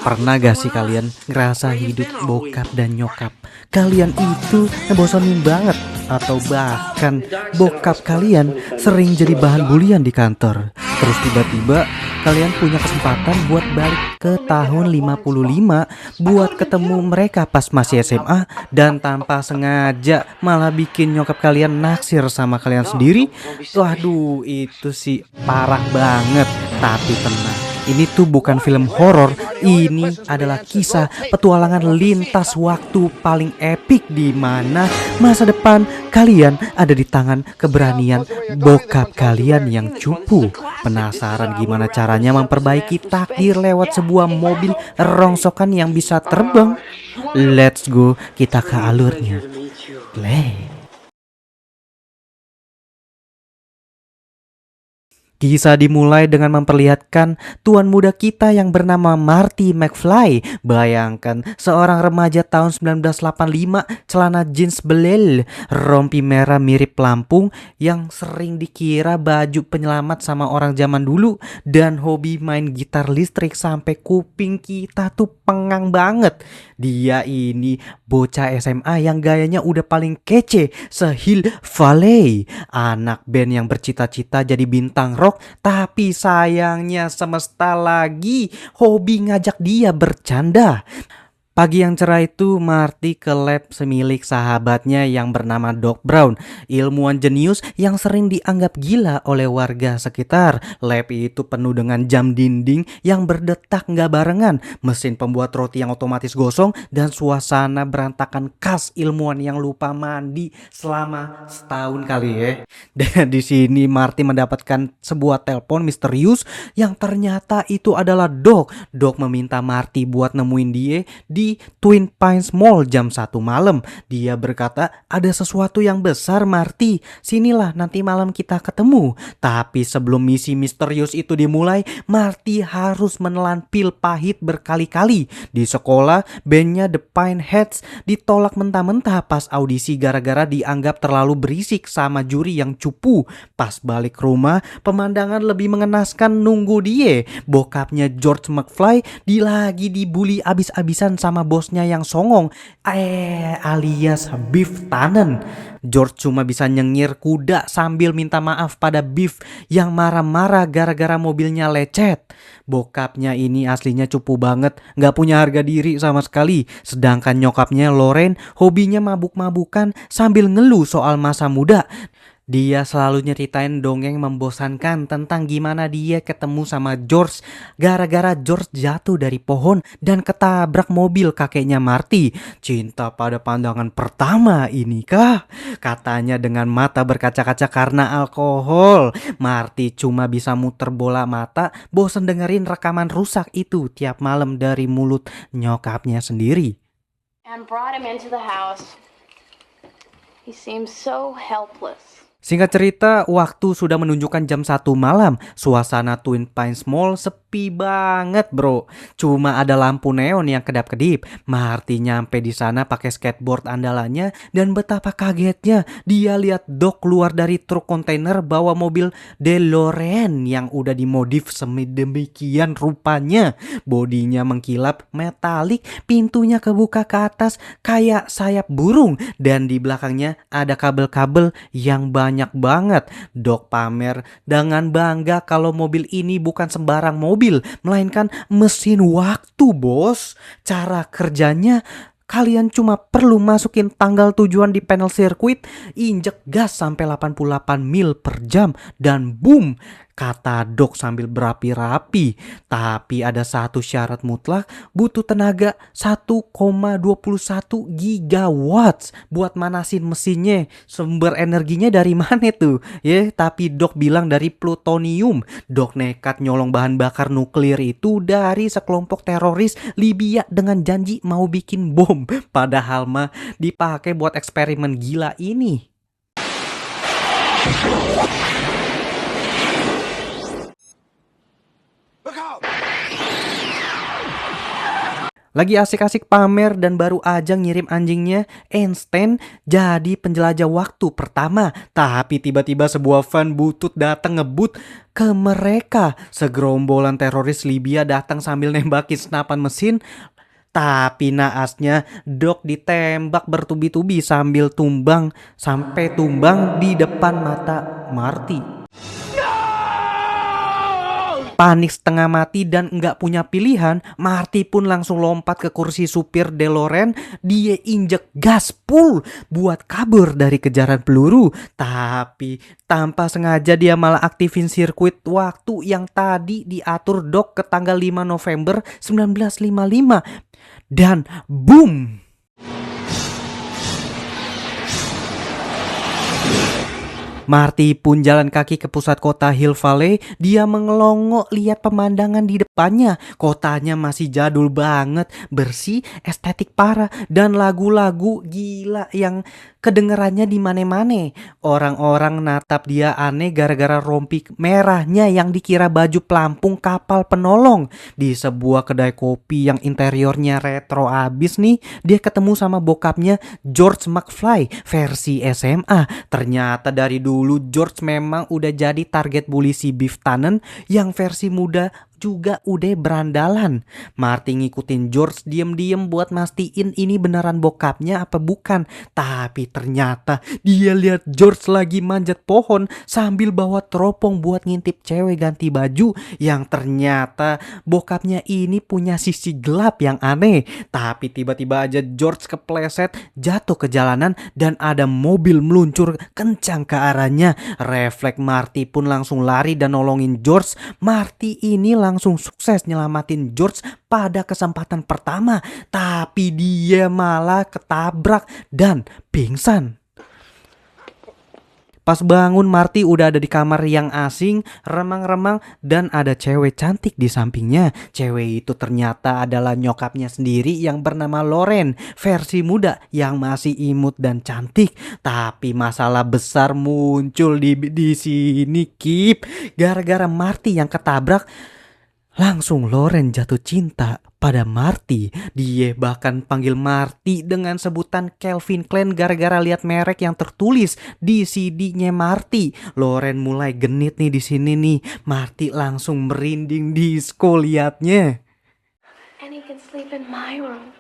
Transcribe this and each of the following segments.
Pernah gak sih kalian ngerasa hidup bokap dan nyokap kalian itu ngebosonin banget? Atau bahkan bokap kalian sering jadi bahan bulian di kantor. Terus tiba-tiba kalian punya kesempatan buat balik ke tahun 55 buat ketemu mereka pas masih SMA, dan tanpa sengaja malah bikin nyokap kalian naksir sama kalian sendiri. Waduh, itu sih parah banget. Tapi tenang, ini tuh bukan film horor. Ini adalah kisah petualangan lintas waktu paling epik, di mana masa depan kalian ada di tangan keberanian bokap kalian yang cupu. Penasaran gimana caranya memperbaiki takdir lewat sebuah mobil rongsokan yang bisa terbang? Let's go, kita ke alurnya. Play. Kisah dimulai dengan memperlihatkan tuan muda kita yang bernama Marty McFly. Bayangkan seorang remaja tahun 1985, celana jeans belel, rompi merah mirip pelampung, yang sering dikira baju penyelamat sama orang zaman dulu, dan hobi main gitar listrik sampai kuping kita tuh pengang banget. Dia ini bocah SMA yang gayanya udah paling kece se-Hill Valley, anak band yang bercita-cita jadi bintang rock. Tapi sayangnya semesta lagi hobi ngajak dia bercanda. Pagi yang cerah itu, Marty ke lab semilik sahabatnya yang bernama Doc Brown, ilmuwan jenius yang sering dianggap gila oleh warga sekitar. Lab itu penuh dengan jam dinding yang berdetak nggak barengan, mesin pembuat roti yang otomatis gosong, dan suasana berantakan khas ilmuwan yang lupa mandi selama setahun kali ya. Dan di sini Marty mendapatkan sebuah telepon misterius yang ternyata itu adalah Doc. Doc meminta Marty buat nemuin dia di Twin Pines Mall jam 1 malam. Dia berkata, ada sesuatu yang besar Marty, sinilah nanti malam kita ketemu. Tapi sebelum misi misterius itu dimulai, Marty harus menelan pil pahit berkali-kali. Di sekolah, bandnya The Pineheads ditolak mentah-mentah pas audisi gara-gara dianggap terlalu berisik sama juri yang cupu. Pas balik rumah, pemandangan lebih mengenaskan nunggu dia. Bokapnya George McFly lagi dibully abis-abisan sama bosnya yang songong, alias Biff Tannen. George cuma bisa nyengir kuda sambil minta maaf pada Biff yang marah-marah gara-gara mobilnya lecet. Bokapnya ini aslinya cupu banget, gak punya harga diri sama sekali. Sedangkan nyokapnya Lauren hobinya mabuk-mabukan sambil ngeluh soal masa muda. Dia selalu nyeritain dongeng membosankan tentang gimana dia ketemu sama George gara-gara George jatuh dari pohon dan ketabrak mobil kakeknya Marty. Cinta pada pandangan pertama ini kah? Katanya dengan mata berkaca-kaca karena alkohol. Marty cuma bisa muter bola mata, bosen dengerin rekaman rusak itu tiap malam dari mulut nyokapnya sendiri. And brought him into the house. He seems so helpless. Singkat cerita, waktu sudah menunjukkan jam 1 malam. Suasana Twin Pines Mall sepi banget bro. Cuma ada lampu neon yang kedap-kedip. Marty nyampe di sana pakai skateboard andalannya, dan betapa kagetnya dia lihat Doc keluar dari truk kontainer bawa mobil DeLorean yang udah dimodif sedemikian rupanya. Bodinya mengkilap metalik, pintunya kebuka ke atas kayak sayap burung, dan di belakangnya ada kabel-kabel yang banyak banget. Doc pamer dengan bangga kalau mobil ini bukan sembarang mobil, melainkan mesin waktu bos. Cara kerjanya, kalian cuma perlu masukin tanggal tujuan di panel sirkuit, injek gas sampai 88 mil per jam, dan boom, kata Doc sambil berapi-rapi. Tapi ada satu syarat mutlak, butuh tenaga 1,21 gigawatts buat manasin mesinnya. Sumber energinya dari mana tuh? Tapi Doc bilang dari plutonium. Doc nekat nyolong bahan bakar nuklir itu dari sekelompok teroris Libya dengan janji mau bikin bom. Padahal mah dipakai buat eksperimen gila ini. Lagi asik-asik pamer dan baru aja ngirim anjingnya, Einstein jadi penjelajah waktu pertama. Tapi tiba-tiba sebuah van butut datang ngebut ke mereka. Segerombolan teroris Libya datang sambil nembakin senapan mesin. Tapi naasnya Doc ditembak bertubi-tubi sampai tumbang di depan mata Marty. Panik setengah mati dan nggak punya pilihan, Marty pun langsung lompat ke kursi supir DeLorean. Dia injek gaspol buat kabur dari kejaran peluru. Tapi tanpa sengaja dia malah aktifin sirkuit waktu yang tadi diatur Doc ke tanggal 5 November 1955. Dan boom! Marty pun jalan kaki ke pusat kota Hill Valley. Dia mengelongok lihat pemandangan di depannya. Kotanya masih jadul banget, bersih, estetik parah, dan lagu-lagu gila yang kedengerannya di mane-mane. Orang-orang natap dia aneh gara-gara rompi merahnya yang dikira baju pelampung kapal penolong. Di sebuah kedai kopi yang interiornya retro abis nih, dia ketemu sama bokapnya George McFly versi SMA. Ternyata dari dulu George memang udah jadi target bully si Biff Tannen yang versi muda juga udah berandalan. Marty ngikutin George diem-diem buat mastiin ini beneran bokapnya apa bukan. Tapi ternyata dia lihat George lagi manjat pohon sambil bawa teropong buat ngintip cewek ganti baju yang ternyata bokapnya ini punya sisi gelap yang aneh. Tapi tiba-tiba aja George kepleset jatuh ke jalanan dan ada mobil meluncur kencang ke arahnya. Refleks Marty pun langsung lari dan nolongin George. Marty ini langsung sukses nyelamatin George pada kesempatan pertama, tapi dia malah ketabrak dan pingsan. Pas bangun Marty udah ada di kamar yang asing, remang-remang, dan ada cewek cantik di sampingnya. Cewek itu ternyata adalah nyokapnya sendiri yang bernama Lauren, versi muda yang masih imut dan cantik. Tapi masalah besar muncul di sini, Kip. Gara-gara Marty yang ketabrak, langsung Lauren jatuh cinta pada Marty. Dia bahkan panggil Marty dengan sebutan Calvin Klein gara-gara lihat merek yang tertulis di CD-nya Marty. Lauren mulai genit nih di sini nih. Marty langsung merinding disco liatnya. And he can sleep in my room.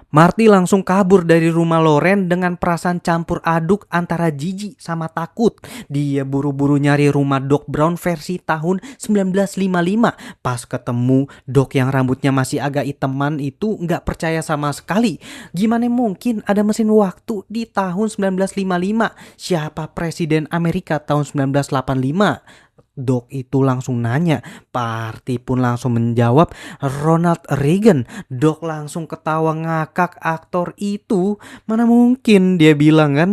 Marty langsung kabur dari rumah Lauren dengan perasaan campur aduk antara jijik sama takut. Dia buru-buru nyari rumah Doc Brown versi tahun 1955. Pas ketemu, Doc yang rambutnya masih agak hitaman itu nggak percaya sama sekali. Gimana mungkin ada mesin waktu di tahun 1955? Siapa presiden Amerika tahun 1985? Doc itu langsung nanya. Marty pun langsung menjawab, Ronald Reagan. Doc langsung ketawa ngakak, aktor itu mana mungkin dia bilang kan.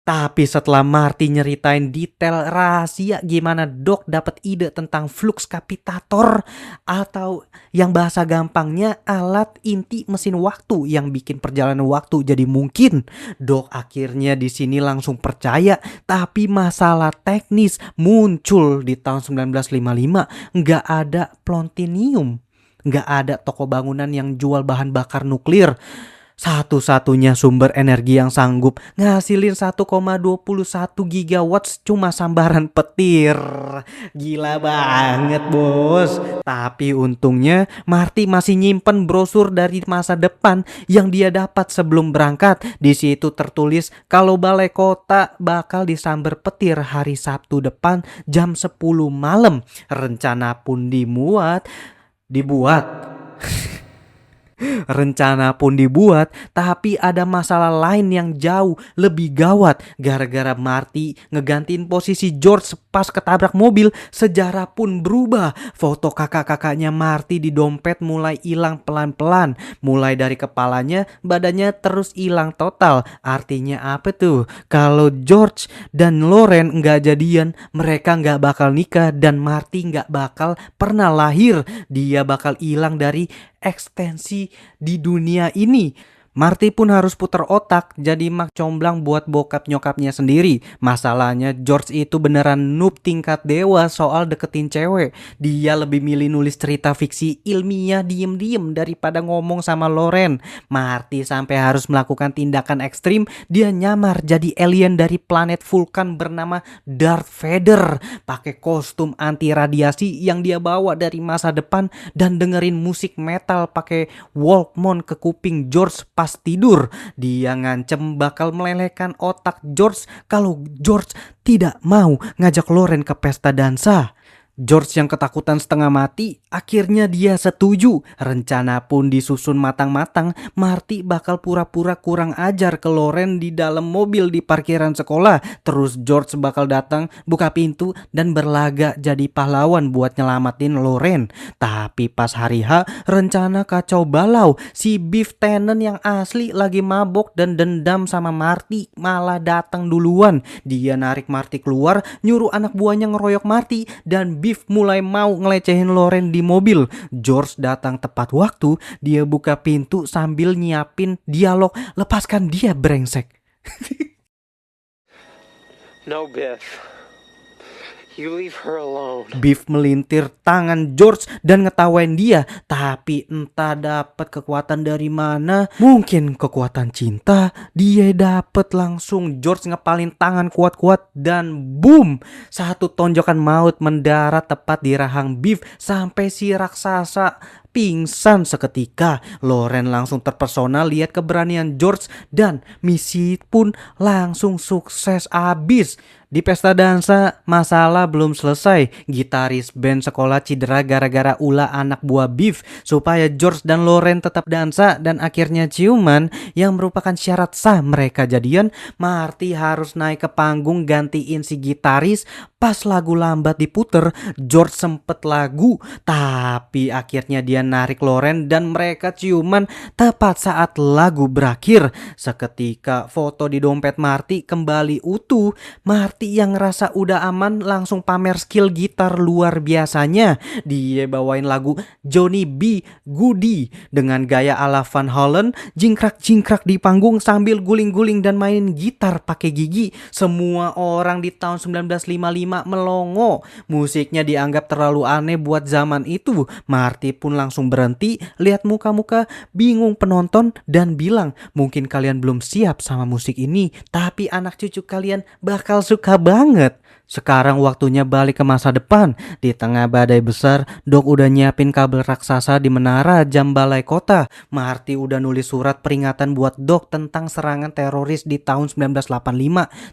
Tapi setelah Marty nyeritain detail rahasia gimana Doc dapat ide tentang flux capitator atau yang bahasa gampangnya alat inti mesin waktu yang bikin perjalanan waktu jadi mungkin, Doc akhirnya di sini langsung percaya. Tapi masalah teknis muncul di tahun 1955, nggak ada plutonium, nggak ada toko bangunan yang jual bahan bakar nuklir. Satu-satunya sumber energi yang sanggup ngasilin 1,21 gigawatts cuma sambaran petir. Gila banget bos. Tapi untungnya Marty masih nyimpen brosur dari masa depan yang dia dapat sebelum berangkat. Di situ tertulis kalau balai kota bakal disambar petir hari Sabtu depan jam 10 malam. Rencana pun dibuat. Rencana pun dibuat, tapi ada masalah lain yang jauh lebih gawat. Gara-gara Marty ngegantiin posisi George pas ketabrak mobil, sejarah pun berubah. Foto kakak-kakaknya Marty di dompet mulai hilang pelan-pelan. Mulai dari kepalanya, badannya terus hilang total. Artinya apa tuh? Kalau George dan Lauren nggak jadian, mereka nggak bakal nikah dan Marty nggak bakal pernah lahir. Dia bakal hilang dari ekstensi di dunia ini. Marty pun harus puter otak jadi mak comblang buat bokap nyokapnya sendiri. Masalahnya George itu beneran noob tingkat dewa soal deketin cewek. Dia lebih milih nulis cerita fiksi ilmiah diem-diem daripada ngomong sama Loren. Marty sampai harus melakukan tindakan ekstrim. Dia nyamar jadi alien dari planet Vulkan bernama Darth Vader. Pakai kostum anti radiasi yang dia bawa dari masa depan dan dengerin musik metal pakai Walkman ke kuping George pas tidur. Dia ngancem bakal melelehkan otak George kalau George tidak mau ngajak Loren ke pesta dansa. George yang ketakutan setengah mati, akhirnya dia setuju. Rencana pun disusun matang-matang. Marty bakal pura-pura kurang ajar ke Loren di dalam mobil di parkiran sekolah. Terus George bakal datang, buka pintu, dan berlagak jadi pahlawan buat nyelamatin Loren. Tapi pas hari H, rencana kacau balau. Si Biff Tannen yang asli lagi mabok dan dendam sama Marty malah datang duluan. Dia narik Marty keluar, nyuruh anak buahnya ngeroyok Marty, dan Biff mulai mau ngelecehin Loren di mobil. George datang tepat waktu. Dia buka pintu sambil nyiapin dialog, lepaskan dia brengsek. No, Biff. You leave her alone. Biff melintir tangan George dan ngetawain dia. Tapi entah dapat kekuatan dari mana. Mungkin kekuatan cinta. Dia dapet langsung. George ngepalin tangan kuat-kuat dan boom. Satu tonjokan maut mendarat tepat di rahang Biff sampai si raksasa pingsan seketika. Loren langsung terpesona lihat keberanian George dan misi pun langsung sukses abis. Di pesta dansa, masalah belum selesai. Gitaris band sekolah cedera gara-gara ulah anak buah Biff. Supaya George dan Loren tetap dansa dan akhirnya ciuman yang merupakan syarat sah mereka jadian, Marty harus naik ke panggung gantiin si gitaris. Pas lagu lambat diputer, George sempet lagu, tapi akhirnya dia narik Loren dan mereka ciuman tepat saat lagu berakhir. Seketika foto di dompet Marty kembali utuh. Marty yang ngerasa udah aman langsung pamer skill gitar luar biasanya. Dia bawain lagu Johnny B. Goody dengan gaya ala Van Halen, jingkrak-jingkrak di panggung sambil guling-guling dan main gitar pakai gigi. Semua orang di tahun 1955 melongo. Musiknya dianggap terlalu aneh buat zaman itu. Marty pun langsung berhenti, lihat muka-muka bingung penonton dan bilang, mungkin kalian belum siap sama musik ini, tapi anak cucu kalian bakal suka banget. Sekarang waktunya balik ke masa depan. Di tengah badai besar, Doc udah nyiapin kabel raksasa di menara jam balai kota. Marty udah nulis surat peringatan buat Doc tentang serangan teroris di tahun 1985.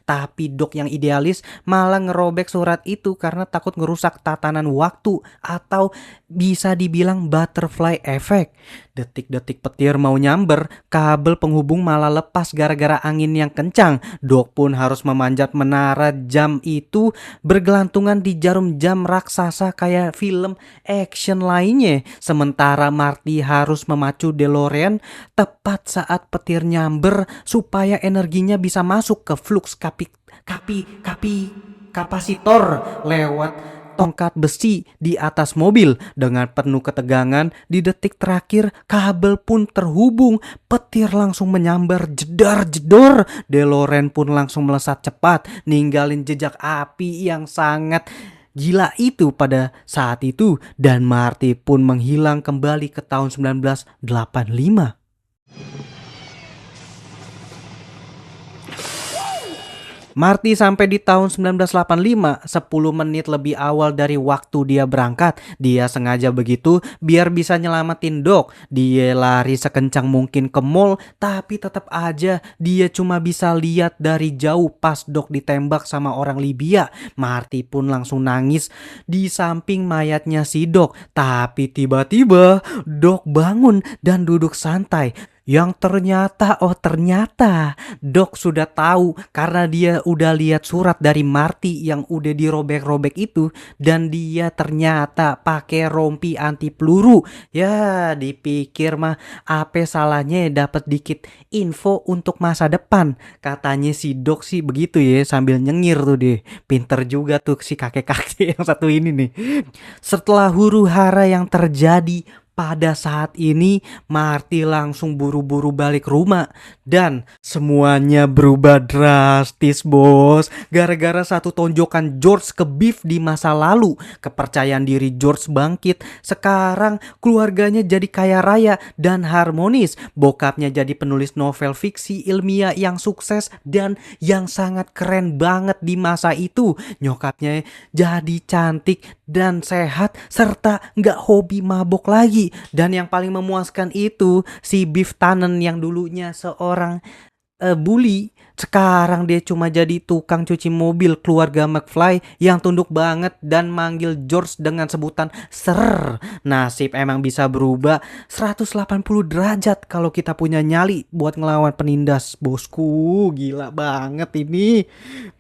Tapi Doc yang idealis malah ngerobek surat itu karena takut ngerusak tatanan waktu atau bisa dibilang butterfly effect. Detik-detik petir mau nyamber, kabel penghubung malah lepas gara-gara angin yang kencang. Doc pun harus memanjat menara jam itu bergelantungan di jarum jam raksasa kayak film action lainnya. Sementara Marty harus memacu DeLorean tepat saat petir nyamber supaya energinya bisa masuk ke flux kapasitor lewat tongkat besi di atas mobil. Dengan penuh ketegangan, di detik terakhir kabel pun terhubung. Petir langsung menyambar jedar-jedor. DeLorean pun langsung melesat cepat, ninggalin jejak api yang sangat gila itu pada saat itu. Dan Marty pun menghilang kembali ke tahun 1985. Marty sampai di tahun 1985, 10 menit lebih awal dari waktu dia berangkat. Dia sengaja begitu biar bisa nyelamatin Doc. Dia lari sekencang mungkin ke mall, tapi tetap aja dia cuma bisa lihat dari jauh pas Doc ditembak sama orang Libya. Marty pun langsung nangis di samping mayatnya si Doc. Tapi tiba-tiba Doc bangun dan duduk santai. Yang ternyata Doc sudah tahu karena dia udah lihat surat dari Marty yang udah dirobek-robek itu, dan dia ternyata pakai rompi anti peluru. Ya dipikir mah apa salahnya dapat dikit info untuk masa depan. Katanya si Doc sih begitu ya, sambil nyengir tuh deh. Pinter juga tuh si kakek-kakek yang satu ini nih. Setelah huru hara yang terjadi pada saat ini Marty langsung buru-buru balik rumah dan semuanya berubah drastis, bos. Gara-gara satu tonjokan George ke Biff di masa lalu, kepercayaan diri George bangkit. Sekarang keluarganya jadi kaya raya dan harmonis. Bokapnya jadi penulis novel fiksi ilmiah yang sukses dan yang sangat keren banget di masa itu. Nyokapnya jadi cantik dan sehat serta nggak hobi mabok lagi. Dan yang paling memuaskan itu si Biff Tannen yang dulunya seorang bully, sekarang dia cuma jadi tukang cuci mobil keluarga McFly yang tunduk banget dan manggil George dengan sebutan Sir. Nasib emang bisa berubah 180 derajat kalau kita punya nyali buat ngelawan penindas, bosku. Gila banget ini.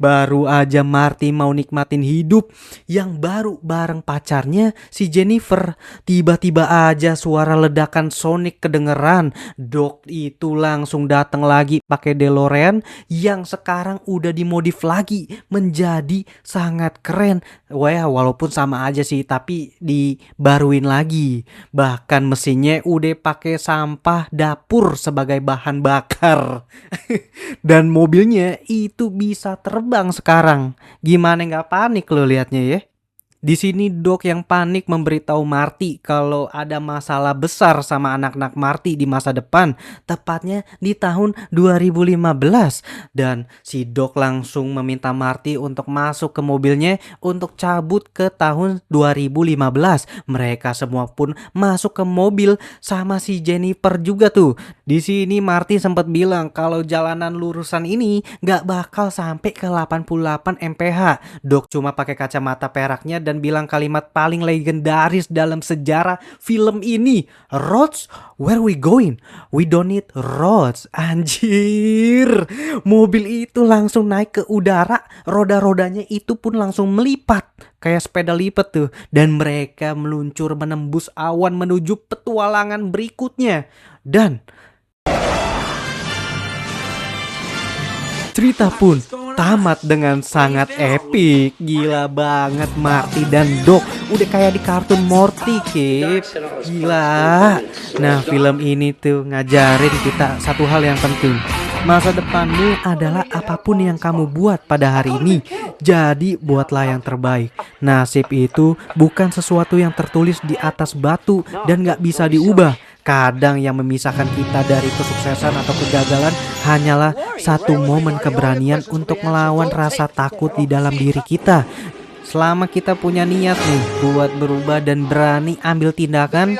Baru aja Marty mau nikmatin hidup yang baru bareng pacarnya si Jennifer, tiba-tiba aja suara ledakan Sonic kedengeran. Doc itu langsung datang lagi pakai DeLorean yang sekarang udah dimodif lagi menjadi sangat keren. Wah, walaupun sama aja sih, tapi dibaruin lagi. Bahkan mesinnya udah pakai sampah dapur sebagai bahan bakar. Dan mobilnya itu bisa terbang sekarang. Gimana nggak panik lo liatnya ya? Di sini Doc yang panik memberitahu Marty kalau ada masalah besar sama anak-anak Marty di masa depan, tepatnya di tahun 2015. Dan si Doc langsung meminta Marty untuk masuk ke mobilnya untuk cabut ke tahun 2015. Mereka semua pun masuk ke mobil sama si Jennifer juga tuh. Di sini Marty sempat bilang kalau jalanan lurusan ini gak bakal sampai ke 88 mph. Doc cuma pakai kacamata peraknya dan bilang kalimat paling legendaris dalam sejarah film ini. Roads? Where we going? We don't need roads. Anjir. Mobil itu langsung naik ke udara. Roda-rodanya itu pun langsung melipat kayak sepeda lipat tuh. Dan mereka meluncur menembus awan menuju petualangan berikutnya. Dan cerita pun tamat dengan sangat epik. Gila banget Marty dan Doc. Udah kayak di kartun Morty, Kip. Gila. Nah, film ini tuh ngajarin kita satu hal yang penting. Masa depanmu adalah apapun yang kamu buat pada hari ini. Jadi buatlah yang terbaik. Nasib itu bukan sesuatu yang tertulis di atas batu dan gak bisa diubah. Kadang yang memisahkan kita dari kesuksesan atau kegagalan hanyalah satu momen keberanian untuk melawan rasa takut di dalam diri kita. Selama kita punya niat nih buat berubah dan berani ambil tindakan,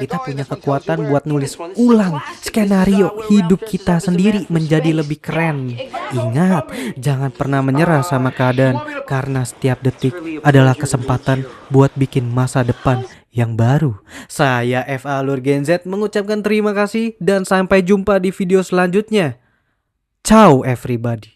kita punya kekuatan buat nulis ulang skenario hidup kita sendiri menjadi lebih keren. Ingat, jangan pernah menyerah sama keadaan, karena setiap detik adalah kesempatan buat bikin masa depan yang baru. Saya FA Alur Gen Z mengucapkan terima kasih dan sampai jumpa di video selanjutnya. Ciao everybody.